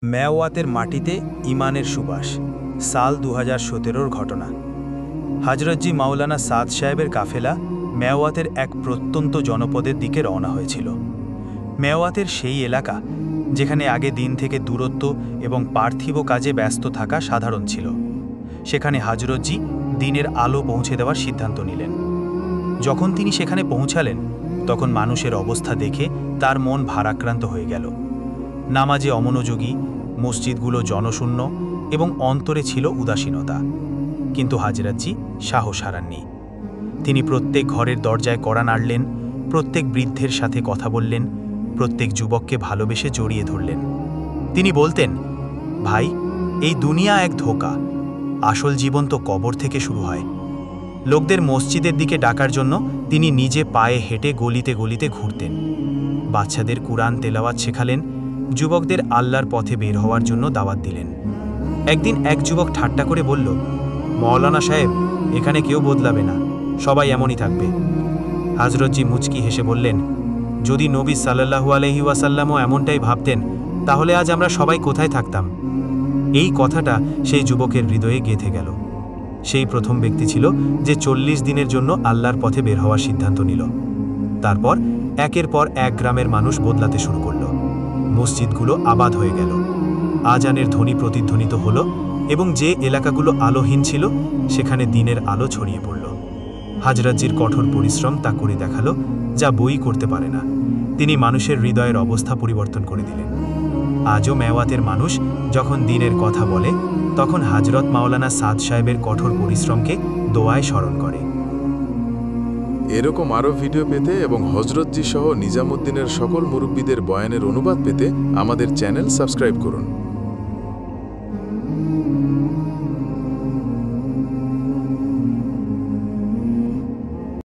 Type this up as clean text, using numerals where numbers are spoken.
মেওয়াতের মাটিতে ইমানের সুবাস সাল 2017-র ঘটনা। হযরতজি মাওলানা সাদ সাহেবের কাফেলা মেওয়াতের এক প্রত্যন্ত জনপদের দিকে রওনা হয়েছিল। মেওয়াতের সেই এলাকা যেখানে আগে দিন থেকে দূরত্ব এবং পার্থিব কাজে ব্যস্ত থাকা সাধারণ ছিল, সেখানে হযরতজি দিনের আলো পৌঁছে দেওয়ার সিদ্ধান্ত নিলেন। যখন তিনি সেখানে পৌঁছালেন তখন মানুষের অবস্থা দেখে তার মন ভারাক্রান্ত হয়ে গেল। নামাজে অমনোযোগী, মসজিদগুলো জনশূন্য এবং অন্তরে ছিল উদাসীনতা। কিন্তু হযরতজি সাহস হারাননি। তিনি প্রত্যেক ঘরের দরজায় কড়া নাড়লেন, প্রত্যেক বৃদ্ধের সাথে কথা বললেন, প্রত্যেক যুবককে ভালোবেসে জড়িয়ে ধরলেন। তিনি বলতেন, ভাই, এই দুনিয়া এক ধোঁকা, আসল জীবন তো কবর থেকে শুরু হয়। লোকদের মসজিদের দিকে ডাকার জন্য তিনি নিজে পায়ে হেঁটে গলিতে গলিতে ঘুরতেন। বাচ্চাদের কুরআন তেলাওয়াত শেখালেন, যুবকদের আল্লাহর পথে বের হওয়ার জন্য দাওয়াত দিলেন। একদিন এক যুবক ঠাট্টা করে বলল, মওলানা সাহেব, এখানে কেউ বদলাবে না, সবাই এমনই থাকবে। হযরতজি মুচকি হেসে বললেন, যদি নবী সাল্লাল্লাহু আলাইহি ওয়াসাল্লামও এমনটাই ভাবতেন, তাহলে আজ আমরা সবাই কোথায় থাকতাম? এই কথাটা সেই যুবকের হৃদয়ে গেঁথে গেল। সেই প্রথম ব্যক্তি ছিল যে 40 দিনের জন্য আল্লাহর পথে বের হওয়ার সিদ্ধান্ত নিল। তারপর একের পর এক গ্রামের মানুষ বদলাতে শুরু করল। মসজিদগুলো আবাদ হয়ে গেল, আজানের ধ্বনি প্রতিধ্বনিত হলো এবং যে এলাকাগুলো আলোহীন ছিল সেখানে দিনের আলো ছড়িয়ে পড়ল। হযরতজির কঠোর পরিশ্রম তা করে দেখালো, যা বই করতে পারে না। তিনি মানুষের হৃদয়ের অবস্থা পরিবর্তন করে দিলেন। আজও মেওয়াতের মানুষ যখন দিনের কথা বলে, তখন হযরত মাওলানা সাদ সাহেবের কঠোর পরিশ্রমকে দোয়ায় স্মরণ করে। এরকম আরও ভিডিও পেতে এবং হযরতজি সহ নিজামুদ্দিনের সকল মুরব্বীদের বয়ানের অনুবাদ পেতে আমাদের চ্যানেল সাবস্ক্রাইব করুন।